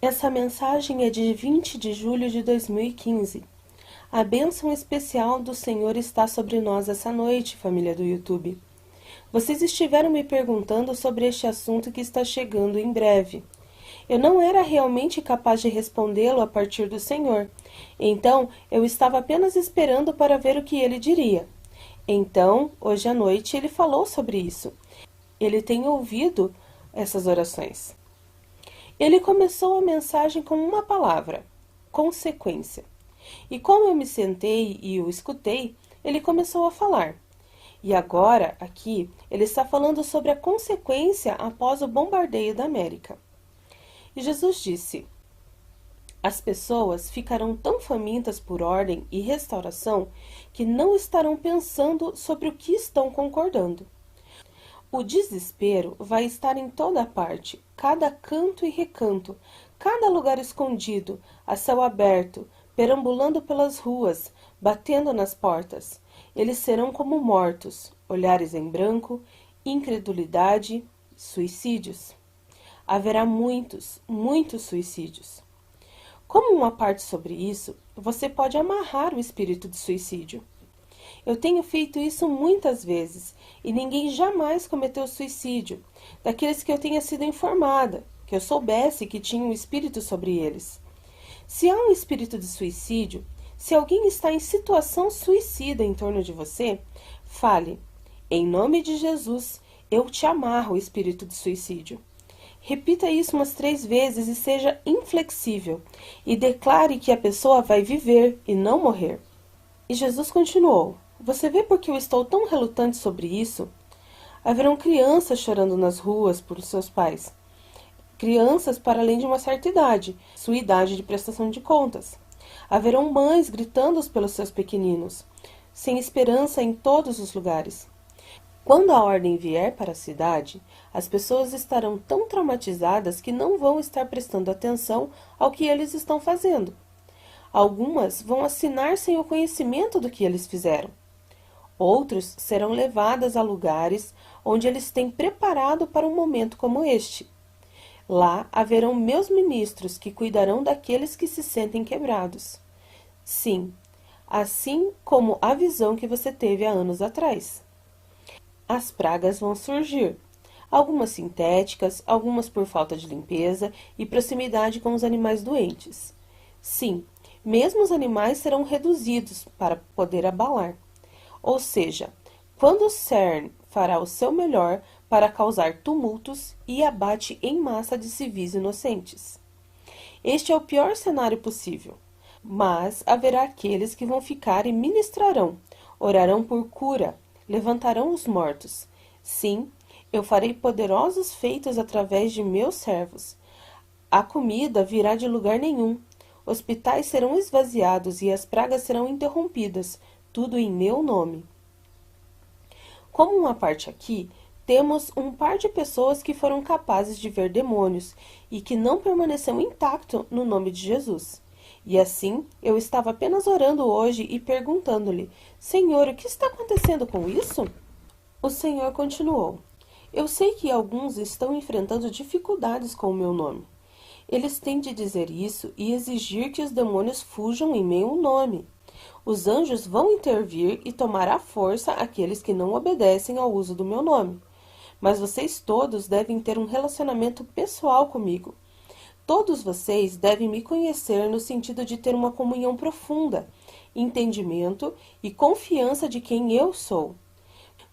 Essa mensagem é de 20 de julho de 2015. A bênção especial do Senhor está sobre nós essa noite, família do YouTube. Vocês estiveram me perguntando sobre este assunto que está chegando em breve. Eu não era realmente capaz de respondê-lo a partir do Senhor, então eu estava apenas esperando para ver o que ele diria. Então, hoje à noite, ele falou sobre isso. Ele tem ouvido essas orações. Ele começou a mensagem com uma palavra: consequência. E como eu me sentei e o escutei, ele começou a falar. E agora, aqui, ele está falando sobre a consequência após o bombardeio da América. E Jesus disse: as pessoas ficarão tão famintas por ordem e restauração que não estarão pensando sobre o que estão concordando. O desespero vai estar em toda parte, cada canto e recanto, cada lugar escondido, a céu aberto, perambulando pelas ruas, batendo nas portas. Eles serão como mortos, olhares em branco, incredulidade, suicídios. Haverá muitos, muitos suicídios. Como uma parte sobre isso, você pode amarrar o espírito de suicídio. Eu tenho feito isso muitas vezes e ninguém jamais cometeu suicídio, daqueles que eu tenha sido informada, que eu soubesse que tinha um espírito sobre eles. Se há um espírito de suicídio, se alguém está em situação suicida em torno de você, fale: em nome de Jesus, eu te amarro o espírito de suicídio. Repita isso umas 3 vezes e seja inflexível, e declare que a pessoa vai viver e não morrer. E Jesus continuou: você vê por que eu estou tão relutante sobre isso? Haverão crianças chorando nas ruas por seus pais. Crianças para além de uma certa idade, sua idade de prestação de contas. Haverão mães gritando pelos seus pequeninos, sem esperança em todos os lugares. Quando a ordem vier para a cidade, as pessoas estarão tão traumatizadas que não vão estar prestando atenção ao que eles estão fazendo. Algumas vão assinar sem o conhecimento do que eles fizeram. Outros serão levadas a lugares onde eles têm preparado para um momento como este. Lá haverão meus ministros que cuidarão daqueles que se sentem quebrados. Sim, assim como a visão que você teve há anos atrás. As pragas vão surgir, algumas sintéticas, algumas por falta de limpeza e proximidade com os animais doentes. Sim, mesmo os animais serão reduzidos para poder abalar. Ou seja, quando o CERN fará o seu melhor para causar tumultos e abate em massa de civis inocentes. Este é o pior cenário possível, mas haverá aqueles que vão ficar e ministrarão, orarão por cura, levantarão os mortos. Sim, eu farei poderosos feitos através de meus servos. A comida virá de lugar nenhum, hospitais serão esvaziados e as pragas serão interrompidas, tudo em meu nome. Como uma parte aqui, temos um par de pessoas que foram capazes de ver demônios e que não permaneceu intacto no nome de Jesus. E assim, eu estava apenas orando hoje e perguntando-lhe: Senhor, o que está acontecendo com isso? O Senhor continuou: eu sei que alguns estão enfrentando dificuldades com o meu nome. Eles têm de dizer isso e exigir que os demônios fujam em meu nome. Os anjos vão intervir e tomar à força aqueles que não obedecem ao uso do meu nome. Mas vocês todos devem ter um relacionamento pessoal comigo. Todos vocês devem me conhecer no sentido de ter uma comunhão profunda, entendimento e confiança de quem eu sou.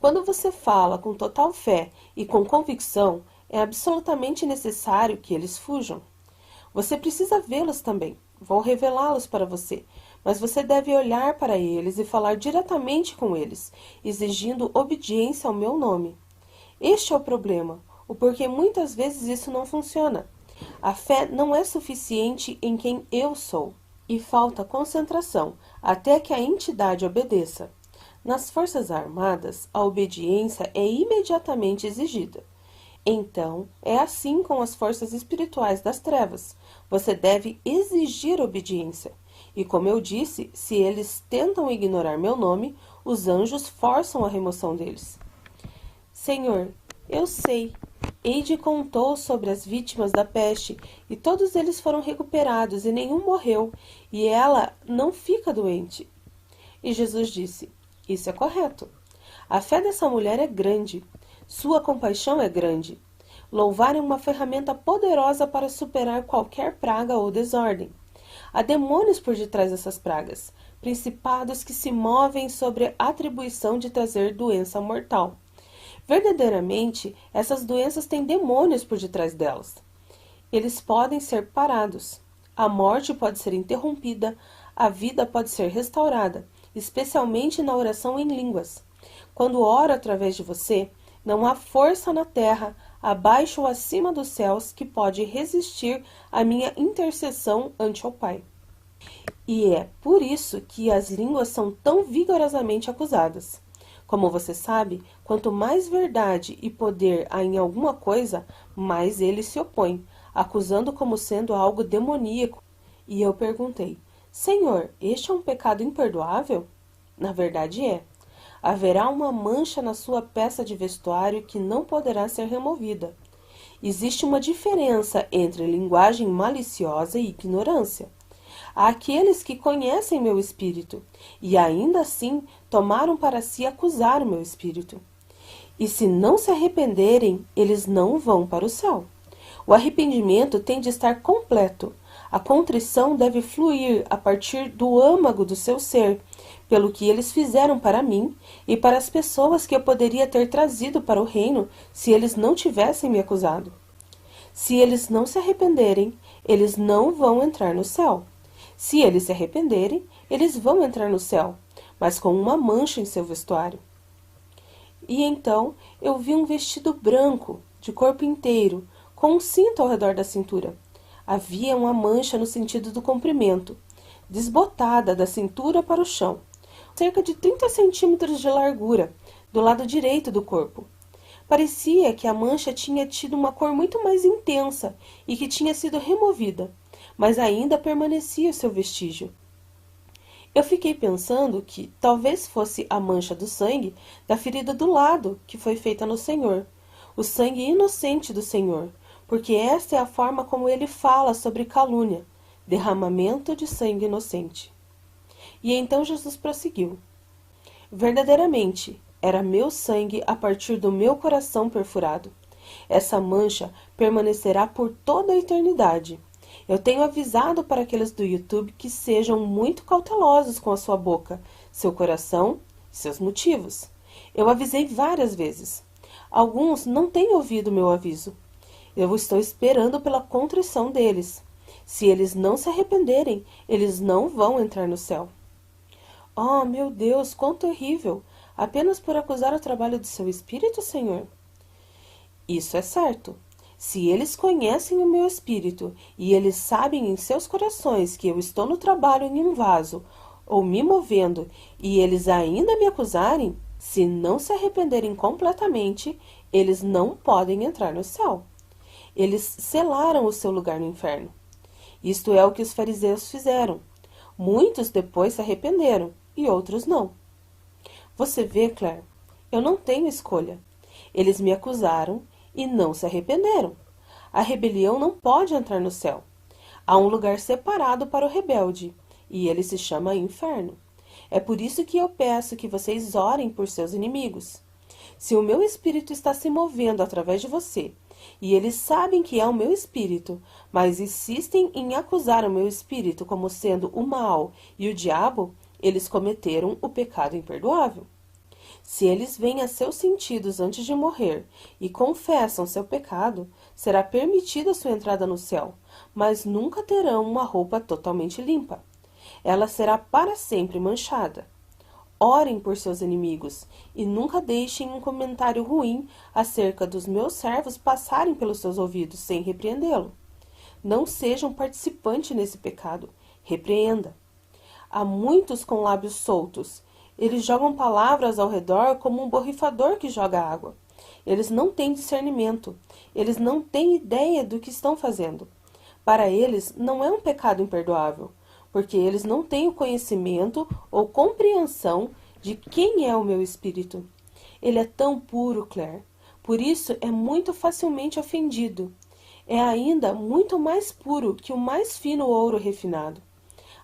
Quando você fala com total fé e com convicção, é absolutamente necessário que eles fujam. Você precisa vê-los também. Vou revelá-los para você, mas você deve olhar para eles e falar diretamente com eles, exigindo obediência ao meu nome. Este é o problema, o porquê muitas vezes isso não funciona. A fé não é suficiente em quem eu sou, e falta concentração até que a entidade obedeça. Nas Forças Armadas, a obediência é imediatamente exigida. Então, é assim com as forças espirituais das trevas. Você deve exigir obediência. E como eu disse, se eles tentam ignorar meu nome, os anjos forçam a remoção deles. Senhor, eu sei, Heidi contou sobre as vítimas da peste, e todos eles foram recuperados, e nenhum morreu, e ela não fica doente. E Jesus disse: isso é correto. A fé dessa mulher é grande. Sua compaixão é grande. Louvar é uma ferramenta poderosa para superar qualquer praga ou desordem. Há demônios por detrás dessas pragas, principados que se movem sobre a atribuição de trazer doença mortal. Verdadeiramente, essas doenças têm demônios por detrás delas. Eles podem ser parados. A morte pode ser interrompida, a vida pode ser restaurada, especialmente na oração em línguas. Quando oro através de você, não há força na terra, abaixo ou acima dos céus, que pode resistir à minha intercessão ante o Pai. E é por isso que as línguas são tão vigorosamente acusadas. Como você sabe, quanto mais verdade e poder há em alguma coisa, mais ele se opõe, acusando como sendo algo demoníaco. E eu perguntei: Senhor, este é um pecado imperdoável? Na verdade é. Haverá uma mancha na sua peça de vestuário que não poderá ser removida. Existe uma diferença entre linguagem maliciosa e ignorância. Há aqueles que conhecem meu espírito, e ainda assim tomaram para si acusar o meu espírito. E se não se arrependerem, eles não vão para o céu. O arrependimento tem de estar completo. A contrição deve fluir a partir do âmago do seu ser, pelo que eles fizeram para mim e para as pessoas que eu poderia ter trazido para o reino se eles não tivessem me acusado. Se eles não se arrependerem, eles não vão entrar no céu. Se eles se arrependerem, eles vão entrar no céu, mas com uma mancha em seu vestuário. E então eu vi um vestido branco, de corpo inteiro, com um cinto ao redor da cintura. Havia uma mancha no sentido do comprimento, desbotada da cintura para o chão, cerca de 30 centímetros de largura, do lado direito do corpo. Parecia que a mancha tinha tido uma cor muito mais intensa e que tinha sido removida, mas ainda permanecia o seu vestígio. Eu fiquei pensando que talvez fosse a mancha do sangue da ferida do lado que foi feita no Senhor, o sangue inocente do Senhor, porque esta é a forma como ele fala sobre calúnia, derramamento de sangue inocente. E então Jesus prosseguiu: verdadeiramente, era meu sangue a partir do meu coração perfurado. Essa mancha permanecerá por toda a eternidade. Eu tenho avisado para aqueles do YouTube que sejam muito cautelosos com a sua boca, seu coração e seus motivos. Eu avisei várias vezes. Alguns não têm ouvido meu aviso. Eu estou esperando pela contrição deles. Se eles não se arrependerem, eles não vão entrar no céu. Oh, meu Deus, quão terrível! Apenas por acusar o trabalho do seu espírito, Senhor? Isso é certo. Se eles conhecem o meu espírito e eles sabem em seus corações que eu estou no trabalho em um vaso ou me movendo e eles ainda me acusarem, se não se arrependerem completamente, eles não podem entrar no céu. Eles selaram o seu lugar no inferno. Isto é o que os fariseus fizeram. Muitos depois se arrependeram e outros não. Você vê, Claire, eu não tenho escolha. Eles me acusaram e não se arrependeram. A rebelião não pode entrar no céu. Há um lugar separado para o rebelde, e ele se chama inferno. É por isso que eu peço que vocês orem por seus inimigos. Se o meu espírito está se movendo através de você, e eles sabem que é o meu espírito, mas insistem em acusar o meu espírito como sendo o mal e o diabo, eles cometeram o pecado imperdoável. Se eles veem a seus sentidos antes de morrer e confessam seu pecado, será permitida sua entrada no céu, mas nunca terão uma roupa totalmente limpa. Ela será para sempre manchada. Orem por seus inimigos e nunca deixem um comentário ruim acerca dos meus servos passarem pelos seus ouvidos sem repreendê-lo. Não seja um participante nesse pecado. Repreenda. Há muitos com lábios soltos. Eles jogam palavras ao redor como um borrifador que joga água. Eles não têm discernimento. Eles não têm ideia do que estão fazendo. Para eles, não é um pecado imperdoável, porque eles não têm o conhecimento ou compreensão de quem é o meu espírito. Ele é tão puro, Claire. Por isso é muito facilmente ofendido. É ainda muito mais puro que o mais fino ouro refinado.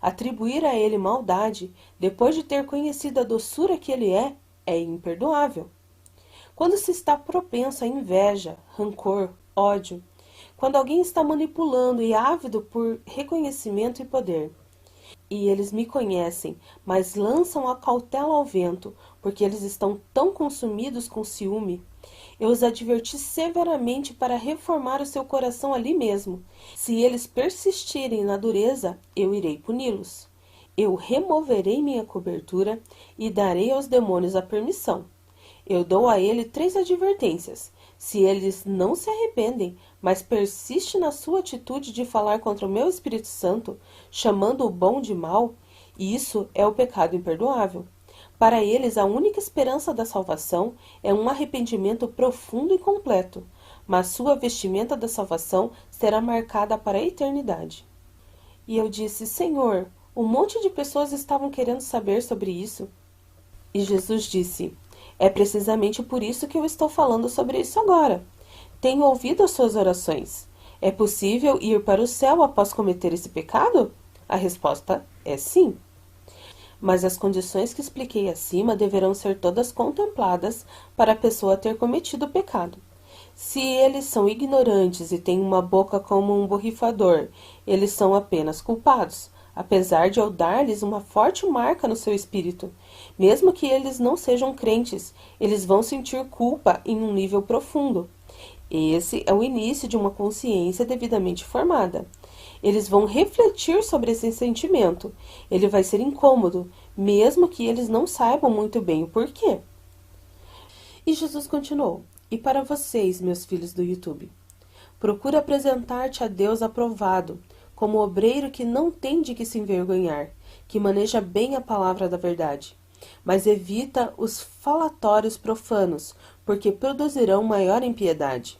Atribuir a ele maldade, depois de ter conhecido a doçura que ele é imperdoável. Quando se está propenso à inveja, rancor, ódio, quando alguém está manipulando e ávido por reconhecimento e poder, e eles me conhecem, mas lançam a cautela ao vento, porque eles estão tão consumidos com ciúme, eu os adverti severamente para reformar o seu coração ali mesmo. Se eles persistirem na dureza, eu irei puni-los. Eu removerei minha cobertura e darei aos demônios a permissão. Eu dou a ele 3 advertências. Se eles não se arrependem, mas persistem na sua atitude de falar contra o meu Espírito Santo, chamando o bom de mal, isso é o pecado imperdoável. Para eles, a única esperança da salvação é um arrependimento profundo e completo, mas sua vestimenta da salvação será marcada para a eternidade. E eu disse, Senhor, um monte de pessoas estavam querendo saber sobre isso. E Jesus disse, é precisamente por isso que eu estou falando sobre isso agora. Tenho ouvido as suas orações. É possível ir para o céu após cometer esse pecado? A resposta é sim. Mas as condições que expliquei acima deverão ser todas contempladas para a pessoa ter cometido o pecado. Se eles são ignorantes e têm uma boca como um borrifador, eles são apenas culpados, apesar de eu dar-lhes uma forte marca no seu espírito. Mesmo que eles não sejam crentes, eles vão sentir culpa em um nível profundo. Esse é o início de uma consciência devidamente formada. Eles vão refletir sobre esse sentimento. Ele vai ser incômodo, mesmo que eles não saibam muito bem o porquê. E Jesus continuou, e para vocês, meus filhos do YouTube, procura apresentar-te a Deus aprovado, como obreiro que não tem de que se envergonhar, que maneja bem a palavra da verdade. Mas evita os falatórios profanos, porque produzirão maior impiedade.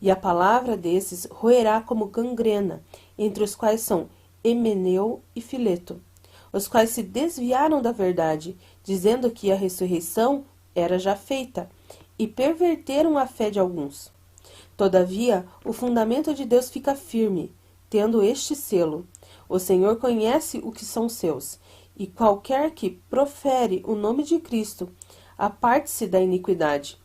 E a palavra desses roerá como gangrena, entre os quais são Himeneu e Fileto, os quais se desviaram da verdade, dizendo que a ressurreição era já feita, e perverteram a fé de alguns. Todavia, o fundamento de Deus fica firme, tendo este selo. O Senhor conhece o que são seus, e qualquer que profere o nome de Cristo, aparte-se da iniquidade.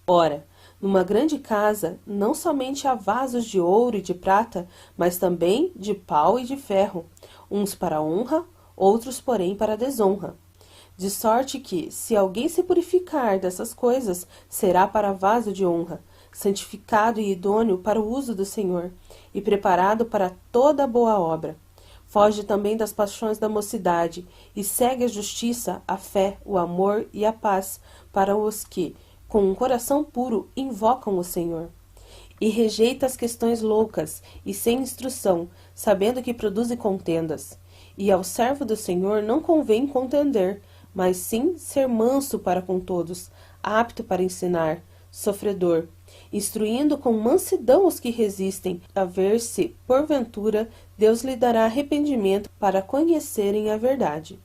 Ora, numa grande casa, não somente há vasos de ouro e de prata, mas também de pau e de ferro, uns para honra, outros, porém, para desonra. De sorte que, se alguém se purificar dessas coisas, será para vaso de honra, santificado e idôneo para o uso do Senhor, e preparado para toda boa obra. Foge também das paixões da mocidade, e segue a justiça, a fé, o amor e a paz para os que, com um coração puro, invocam o Senhor. E rejeita as questões loucas e sem instrução, sabendo que produzem contendas. E ao servo do Senhor não convém contender, mas sim ser manso para com todos, apto para ensinar, sofredor, instruindo com mansidão os que resistem, a ver se, porventura, Deus lhe dará arrependimento para conhecerem a verdade,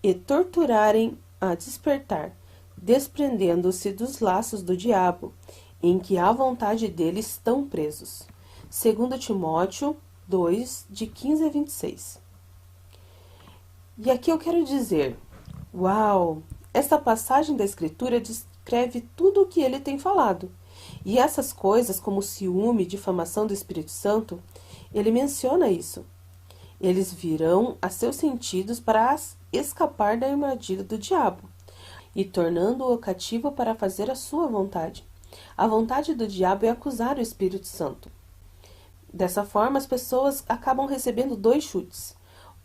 e torturarem a despertar, desprendendo-se dos laços do diabo, em que à vontade dele estão presos. 2 Timóteo 2, de 15 a 26. E aqui eu quero dizer, uau, esta passagem da Escritura descreve tudo o que ele tem falado. E essas coisas, como ciúme e difamação do Espírito Santo, ele menciona isso. Eles virão a seus sentidos para escapar da armadilha do diabo, e tornando-o cativo para fazer a sua vontade. A vontade do diabo é acusar o Espírito Santo. Dessa forma, as pessoas acabam recebendo 2 chutes.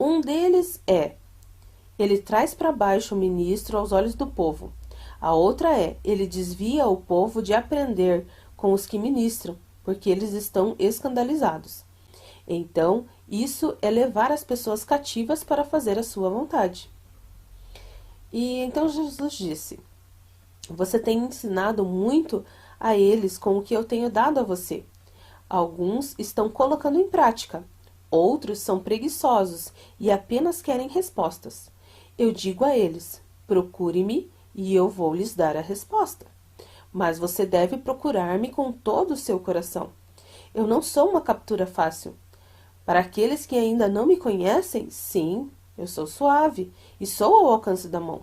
Um deles é, ele traz para baixo o ministro aos olhos do povo. A outra é, ele desvia o povo de aprender com os que ministram, porque eles estão escandalizados. Então, isso é levar as pessoas cativas para fazer a sua vontade. E então Jesus disse, você tem ensinado muito a eles com o que eu tenho dado a você. Alguns estão colocando em prática, outros são preguiçosos e apenas querem respostas. Eu digo a eles, procure-me e eu vou lhes dar a resposta. mas você deve procurar-me com todo o seu coração. Eu não sou uma captura fácil. Para aqueles que ainda não me conhecem, sim, eu sou suave e sou ao alcance da mão.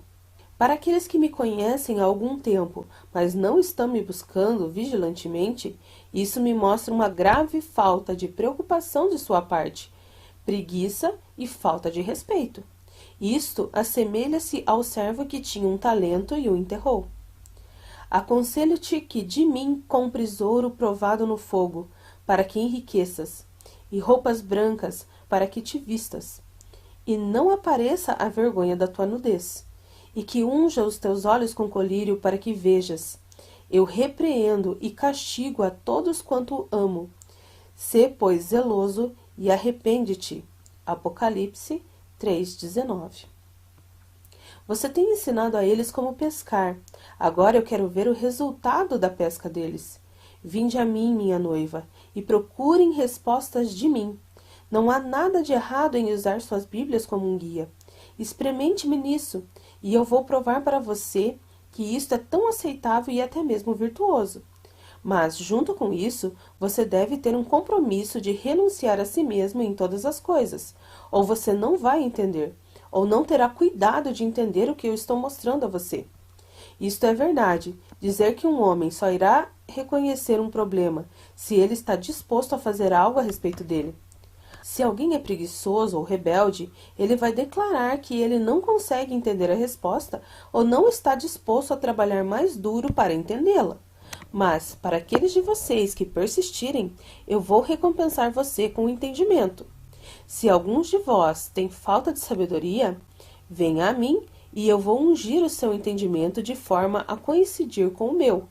Para aqueles que me conhecem há algum tempo, mas não estão me buscando vigilantemente, isso me mostra uma grave falta de preocupação de sua parte, preguiça e falta de respeito. Isto assemelha-se ao servo que tinha um talento e o enterrou. Aconselho-te que de mim compres ouro provado no fogo, para que enriqueças, e roupas brancas, para que te vistas, e não apareça a vergonha da tua nudez, e que unja os teus olhos com colírio, para que vejas. Eu repreendo e castigo a todos quanto amo. Sê, pois, zeloso e arrepende-te. Apocalipse 3:19. Você tem ensinado a eles como pescar. Agora eu quero ver o resultado da pesca deles. Vinde a mim, minha noiva, e procurem respostas de mim. Não há nada de errado em usar suas Bíblias como um guia. Experimente-me nisso, e eu vou provar para você que isto é tão aceitável e até mesmo virtuoso. Mas, junto com isso, você deve ter um compromisso de renunciar a si mesmo em todas as coisas, ou você não vai entender, ou não terá cuidado de entender o que eu estou mostrando a você. Isto é verdade. Dizer que um homem só irá reconhecer um problema se ele está disposto a fazer algo a respeito dele. Se alguém é preguiçoso ou rebelde, ele vai declarar que ele não consegue entender a resposta ou não está disposto a trabalhar mais duro para entendê-la. Mas, para aqueles de vocês que persistirem, eu vou recompensar você com o entendimento. Se alguns de vós têm falta de sabedoria, venha a mim e eu vou ungir o seu entendimento de forma a coincidir com o meu.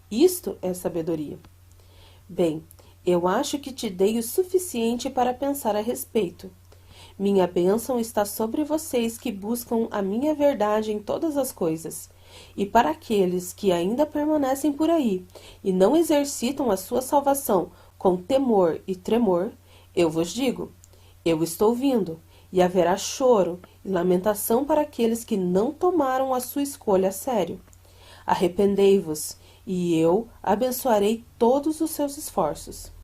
Isto é sabedoria. Bem, eu acho que te dei o suficiente para pensar a respeito. Minha bênção está sobre vocês que buscam a minha verdade em todas as coisas. E para aqueles que ainda permanecem por aí e não exercitam a sua salvação com temor e tremor, eu vos digo, eu estou vindo, e haverá choro e lamentação para aqueles que não tomaram a sua escolha a sério. Arrependei-vos, e eu abençoarei todos os seus esforços.